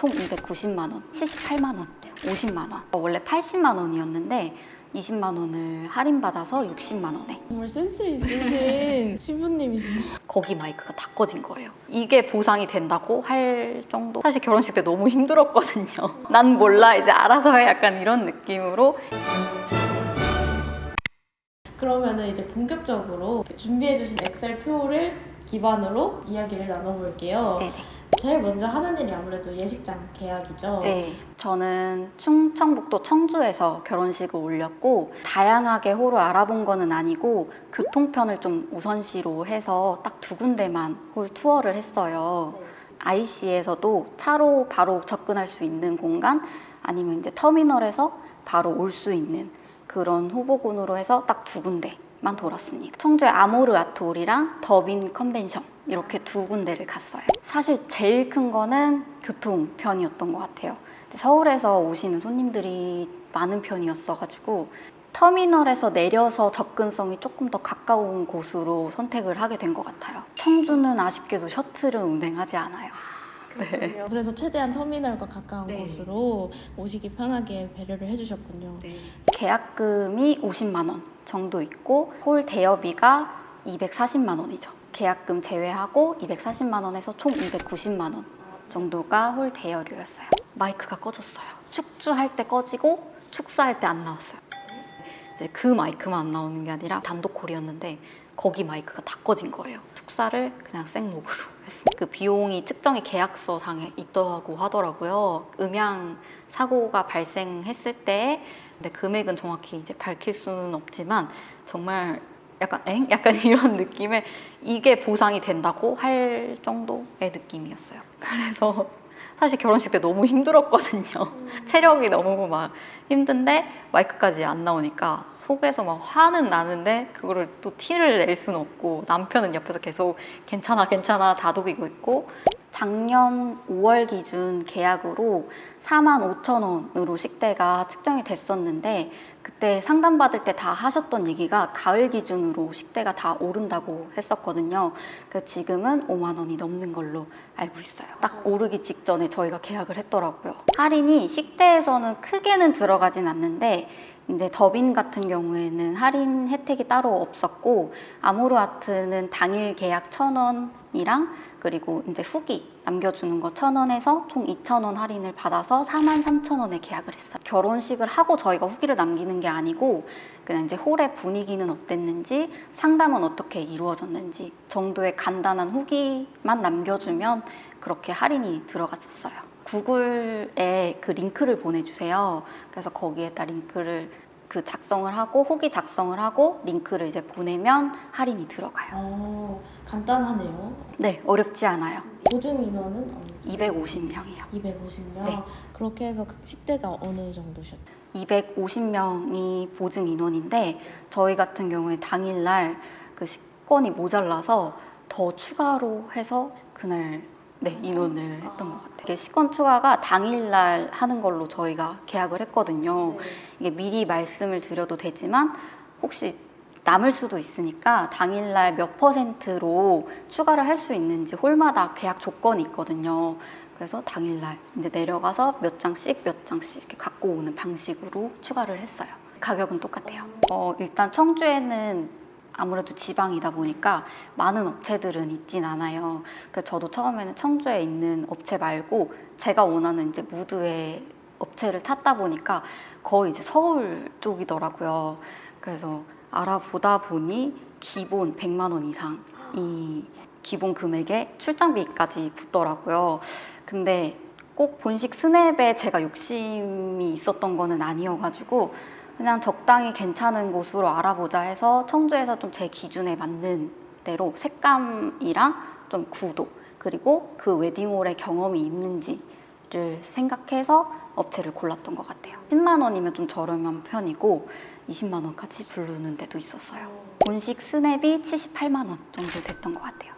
총 290만 원, 78만 원, 50만 원. 원래 80만 원이었는데 20만 원을 할인받아서 60만 원에. 정말 센스 있으신 신부님이시네요. 거기 마이크가 다 꺼진 거예요. 이게 보상이 된다고 할 정도. 사실 결혼식 때 너무 힘들었거든요. 난 몰라, 이제 알아서 해, 약간 이런 느낌으로. 그러면은 이제 본격적으로 준비해주신 엑셀 표를 기반으로 이야기를 나눠볼게요. 네네. 제일 먼저 하는 일이 아무래도 예식장 계약이죠. 네, 저는 충청북도 청주에서 결혼식을 올렸고 다양하게 홀을 알아본 거는 아니고 교통편을 좀 우선시로 해서 딱 두 군데만 홀 투어를 했어요. IC에서도 차로 바로 접근할 수 있는 공간, 아니면 이제 터미널에서 바로 올 수 있는 그런 후보군으로 해서 딱 두 군데만 돌았습니다. 청주의 아모르 아트홀이랑 더빈 컨벤션 이렇게 두 군데를 갔어요. 사실 제일 큰 거는 교통편이었던 것 같아요. 서울에서 오시는 손님들이 많은 편이었어가지고 터미널에서 내려서 접근성이 조금 더 가까운 곳으로 선택을 하게 된 것 같아요. 청주는 아쉽게도 셔틀은 운행하지 않아요. 네. 그래서 최대한 터미널과 가까운 네. 곳으로 오시기 편하게 배려를 해주셨군요. 네. 계약금이 50만 원 정도 있고 홀 대여비가 240만 원이죠. 계약금 제외하고 240만 원에서 총 290만 원 정도가 홀 대여료였어요. 마이크가 꺼졌어요. 축주할 때 꺼지고 축사할 때 안 나왔어요. 이제 그 마이크만 안 나오는 게 아니라 단독 홀이었는데 거기 마이크가 다 꺼진 거예요. 축사를 그냥 생목으로 했습니다. 그 비용이 측정이 계약서상에 있다고 하더라고요. 음향 사고가 발생했을 때, 근데 금액은 정확히 이제 밝힐 수는 없지만 정말 약간 엥? 약간 이런 느낌의 이게 보상이 된다고 할 정도의 느낌이었어요. 그래서 사실 결혼식 때 너무 힘들었거든요. 체력이 너무 막 힘든데 마이크까지 안 나오니까 속에서 막 화는 나는데 그거를 또 티를 낼 수는 없고 남편은 옆에서 계속 괜찮아 괜찮아 다독이고 있고 작년 5월 기준 계약으로 4만 5천 원으로 식대가 측정이 됐었는데 그때 상담받을 때 다 하셨던 얘기가 가을 기준으로 식대가 다 오른다고 했었거든요. 그래서 지금은 5만 원이 넘는 걸로 알고 있어요. 딱 오르기 직전에 저희가 계약을 했더라고요. 할인이 식대에서는 크게는 들어가진 않는데 이제 더빈 같은 경우에는 할인 혜택이 따로 없었고 아모르 아트는 당일 계약 1,000원이랑 그리고 이제 후기 남겨주는 거 1,000원에서 총 2,000원 할인을 받아서 43,000원에 계약을 했어요. 결혼식을 하고 저희가 후기를 남기는 게 아니고 그냥 이제 홀의 분위기는 어땠는지 상담은 어떻게 이루어졌는지 정도의 간단한 후기만 남겨주면 그렇게 할인이 들어갔었어요. 구글에 그 링크를 보내주세요. 그래서 거기에다 링크를 작성을 하고 후기 작성을 하고 링크를 이제 보내면 할인이 들어가요. 간단하네요. 네, 어렵지 않아요. 보증 인원은 250명이요. 250명. 네. 그렇게 해서 식대가 어느 정도셨죠? 250명이 보증 인원인데 저희 같은 경우에 당일날 그 식권이 모자라서 더 추가로 해서 그날 인원을 했던 것 같아요. 이게 식권 추가가 당일날 하는 걸로 저희가 계약을 했거든요. 이게 미리 말씀을 드려도 되지만 혹시 남을 수도 있으니까 당일날 몇 %로 추가를 할 수 있는지 홀마다 계약 조건이 있거든요. 그래서 당일날 이제 내려가서 몇 장씩 이렇게 갖고 오는 방식으로 추가를 했어요. 가격은 똑같아요. 일단 청주에는 아무래도 지방이다 보니까 많은 업체들은 있진 않아요. 그래서 저도 처음에는 청주에 있는 업체 말고 제가 원하는 이제 무드의 업체를 찾다 보니까 거의 이제 서울 쪽이더라고요. 그래서 알아보다 보니 기본 100만 원 이상이 기본 금액에 출장비까지 붙더라고요. 근데 꼭 본식 스냅에 제가 욕심이 있었던 거는 아니어가지고 그냥 적당히 괜찮은 곳으로 알아보자 해서 청주에서 좀 제 기준에 맞는 대로 색감이랑 좀 구도 그리고 그 웨딩홀의 경험이 있는지를 생각해서 업체를 골랐던 것 같아요. 10만 원이면 좀 저렴한 편이고 20만 원까지 부르는 데도 있었어요. 본식 스냅이 78만 원 정도 됐던 것 같아요.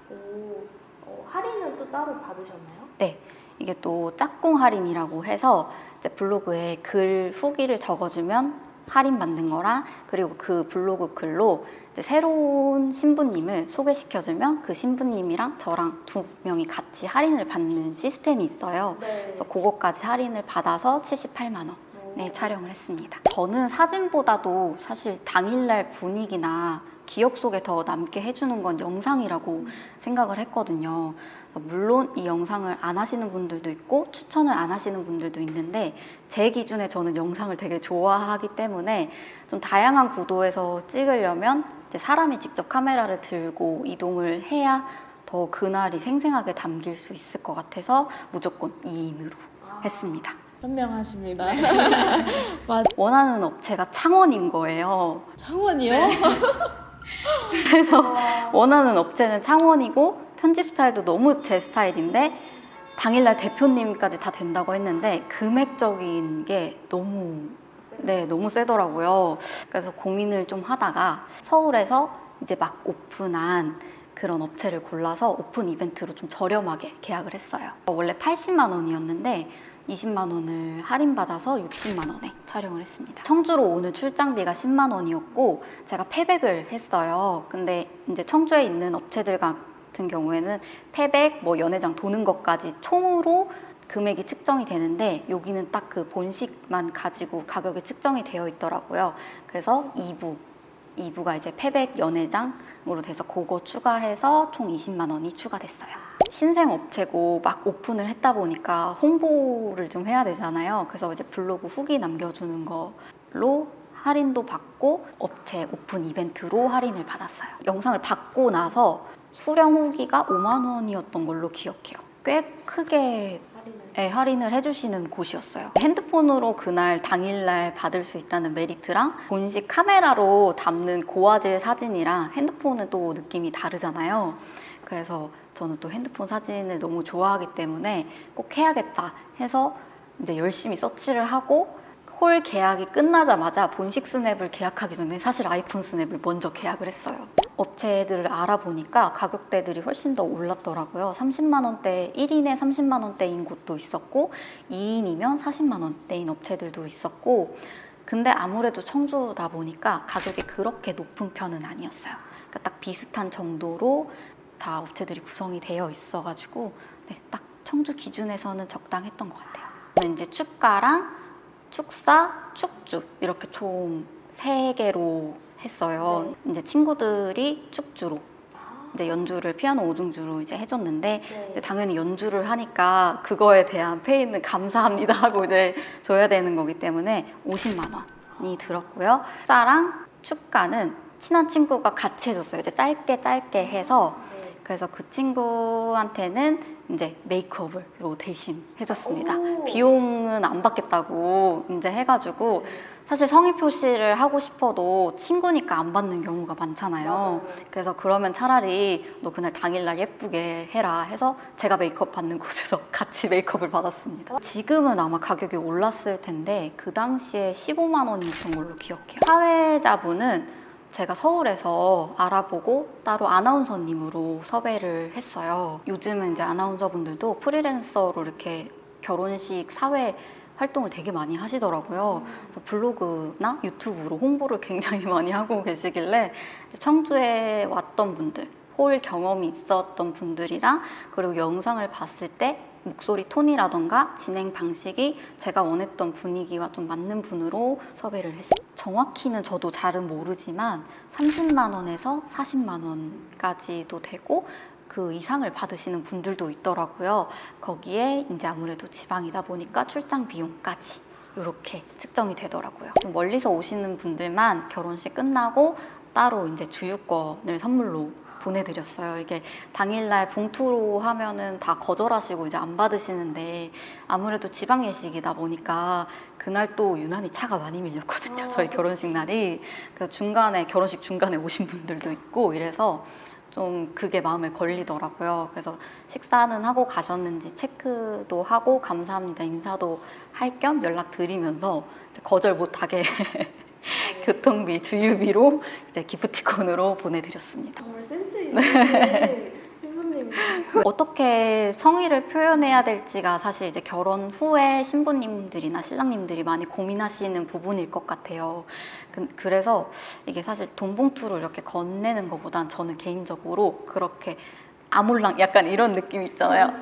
할인은 또 따로 받으셨나요? 네, 이게 또 짝꿍 할인이라고 해서 이제 블로그에 글 후기를 적어주면 할인 받는 거랑 그리고 그 블로그 글로 이제 새로운 신부님을 소개시켜주면 그 신부님이랑 저랑 두 명이 같이 할인을 받는 시스템이 있어요. 그래서 그거까지 할인을 받아서 78만 원. 네, 촬영을 했습니다. 저는 사진보다도 사실 당일날 분위기나 기억 속에 더 남게 해주는 건 영상이라고 생각을 했거든요. 물론 이 영상을 안 하시는 분들도 있고 추천을 안 하시는 분들도 있는데 제 기준에 저는 영상을 되게 좋아하기 때문에 좀 다양한 구도에서 찍으려면 이제 사람이 직접 카메라를 들고 이동을 해야 더 그날이 생생하게 담길 수 있을 것 같아서 무조건 2인으로 했습니다. 현명하십니다. 원하는 업체가 창원인 거예요. 창원이요? 그래서 원하는 업체는 창원이고 편집 스타일도 너무 제 스타일인데 당일날 대표님까지 다 된다고 했는데 금액적인 게 너무 세더라고요. 그래서 고민을 좀 하다가 서울에서 이제 막 오픈한 그런 업체를 골라서 오픈 이벤트로 좀 저렴하게 계약을 했어요. 원래 80만 원이었는데 20만 원을 할인받아서 60만 원에 촬영을 했습니다. 청주로 오는 출장비가 10만 원이었고 제가 패백을 했어요. 근데 이제 청주에 있는 업체들 같은 경우에는 패백, 뭐 연회장 도는 것까지 총으로 금액이 측정이 되는데 여기는 딱 그 본식만 가지고 가격이 측정이 되어 있더라고요. 그래서 2부가 이제 패백 연회장으로 돼서 그거 추가해서 총 20만 원이 추가됐어요. 신생 업체고 막 오픈을 했다 보니까 홍보를 좀 해야 되잖아요. 그래서 이제 블로그 후기 남겨주는 걸로 할인도 받고 업체 오픈 이벤트로 할인을 받았어요. 영상을 받고 나서 수령 후기가 5만 원이었던 걸로 기억해요. 꽤 크게 할인을 해주시는 곳이었어요. 핸드폰으로 그날 당일날 받을 수 있다는 메리트랑 본식 카메라로 담는 고화질 사진이랑 핸드폰은 또 느낌이 다르잖아요. 그래서 저는 또 핸드폰 사진을 너무 좋아하기 때문에 꼭 해야겠다 해서 이제 열심히 서치를 하고 홀 계약이 끝나자마자 본식 스냅을 계약하기 전에 사실 아이폰 스냅을 먼저 계약을 했어요. 업체들을 알아보니까 가격대들이 훨씬 더 올랐더라고요. 30만 원대, 1인에 30만 원대인 곳도 있었고 2인이면 40만 원대인 업체들도 있었고 근데 아무래도 청주다 보니까 가격이 그렇게 높은 편은 아니었어요. 그러니까 딱 비슷한 정도로 다 업체들이 구성이 되어 있어가지고 네, 딱 청주 기준에서는 적당했던 것 같아요. 저는 이제 축가랑 축사, 축주 이렇게 총 3개로 했어요. 이제 친구들이 축주로 이제 연주를 피아노 5중주로 이제 해줬는데 이제 당연히 연주를 하니까 그거에 대한 페이는 감사합니다 하고 이제 줘야 되는 거기 때문에 50만 원이 들었고요. 축사랑 축가는 친한 친구가 같이 해줬어요. 이제 짧게 해서 그래서 그 친구한테는 이제 메이크업으로 대신 해줬습니다. 비용은 안 받겠다고 이제 해가지고 사실 성의 표시를 하고 싶어도 친구니까 안 받는 경우가 많잖아요. 맞아요. 그래서 그러면 차라리 너 그날 당일날 예쁘게 해라 해서 제가 메이크업 받는 곳에서 같이 메이크업을 받았습니다. 지금은 아마 가격이 올랐을 텐데 그 당시에 15만 원이었던 걸로 기억해요. 사회자분은 제가 서울에서 알아보고 따로 아나운서님으로 섭외를 했어요. 요즘은 이제 아나운서분들도 프리랜서로 이렇게 결혼식 사회 활동을 되게 많이 하시더라고요. 그래서 블로그나 유튜브로 홍보를 굉장히 많이 하고 계시길래 청주에 왔던 분들, 홀 경험이 있었던 분들이랑 그리고 영상을 봤을 때 목소리 톤이라던가 진행 방식이 제가 원했던 분위기와 좀 맞는 분으로 섭외를 했어요. 정확히는 저도 잘은 모르지만 30만 원에서 40만 원까지도 되고 그 이상을 받으시는 분들도 있더라고요. 거기에 이제 아무래도 지방이다 보니까 출장 비용까지 이렇게 측정이 되더라고요. 좀 멀리서 오시는 분들만 결혼식 끝나고 따로 이제 주유권을 선물로 보내드렸어요. 이게 당일날 봉투로 하면은 다 거절하시고 이제 안 받으시는데 아무래도 지방 예식이다 보니까 그날 또 유난히 차가 많이 밀렸거든요. 저희 결혼식 날이. 그래서 결혼식 중간에 오신 분들도 있고 이래서 좀 그게 마음에 걸리더라고요. 그래서 식사는 하고 가셨는지 체크도 하고 감사합니다 인사도 할 겸 연락드리면서 거절 못하게 교통비, 주유비로 이제 기프티콘으로 보내드렸습니다. 정말 센스 있으신 신부님 어떻게 성의를 표현해야 될지가 사실 이제 결혼 후에 신부님들이나 신랑님들이 많이 고민하시는 부분일 것 같아요. 그래서 이게 사실 돈 봉투를 이렇게 건네는 것보단 저는 개인적으로 그렇게 아몰랑 약간 이런 느낌 있잖아요.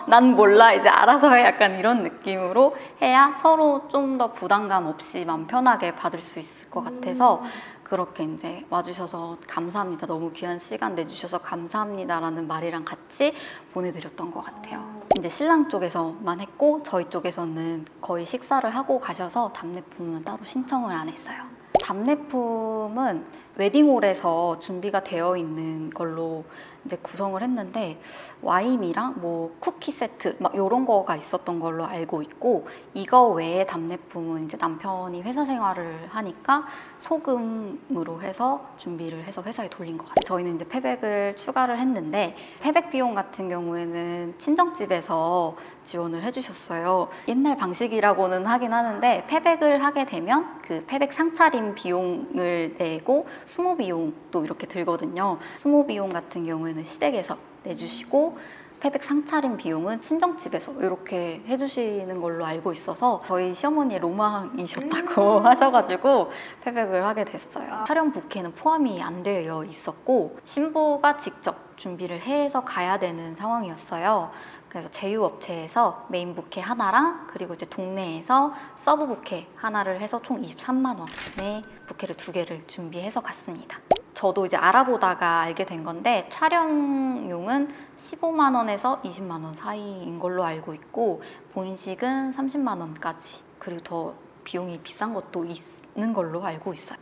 난 몰라 이제 알아서 해 약간 이런 느낌으로 해야 서로 좀 더 부담감 없이 마음 편하게 받을 수 있을 것 같아서 그렇게 이제 와주셔서 감사합니다. 너무 귀한 시간 내주셔서 감사합니다라는 말이랑 같이 보내드렸던 것 같아요. 이제 신랑 쪽에서만 했고 저희 쪽에서는 거의 식사를 하고 가셔서 답례품은 따로 신청을 안 했어요. 답례품은 웨딩홀에서 준비가 되어 있는 걸로 이제 구성을 했는데 와인이랑 뭐 쿠키 세트 막 이런 거가 있었던 걸로 알고 있고 이거 외에 답례품은 이제 남편이 회사 생활을 하니까 소금으로 해서 준비를 해서 회사에 돌린 것 같아요. 저희는 이제 패백을 추가를 했는데 패백 비용 같은 경우에는 친정집에서 지원을 해주셨어요. 옛날 방식이라고는 하긴 하는데 패백을 하게 되면 그 패백 상차림 비용을 내고 수모 비용도 이렇게 들거든요. 수모 비용 같은 경우에는 시댁에서 내주시고 패백 상차림 비용은 친정집에서 이렇게 해주시는 걸로 알고 있어서 저희 시어머니 로망이셨다고 하셔가지고 패백을 하게 됐어요. 촬영 부케는 포함이 안 되어 있었고 신부가 직접 준비를 해서 가야 되는 상황이었어요. 그래서 제휴업체에서 메인 부케 하나랑 그리고 이제 동네에서 서브 부케 하나를 해서 총 23만 원의 부케를 2개를 준비해서 갔습니다. 저도 이제 알아보다가 알게 된 건데 촬영용은 15만 원에서 20만 원 사이인 걸로 알고 있고 본식은 30만 원까지 그리고 더 비용이 비싼 것도 있는 걸로 알고 있어요.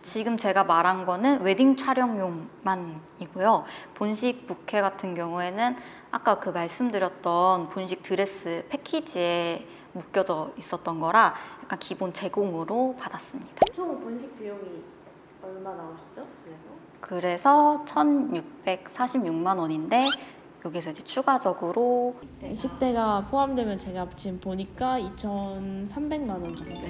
지금 제가 말한 거는 웨딩 촬영용만이고요. 본식 부케 같은 경우에는 아까 그 말씀드렸던 본식 드레스 패키지에 묶여져 있었던 거라 약간 기본 제공으로 받았습니다. 총 본식 비용이 얼마 나오셨죠? 네, 그래서 1,646만 원인데 여기서 이제 추가적으로 네, 식대가 포함되면 제가 지금 보니까 2,300만 원 정도.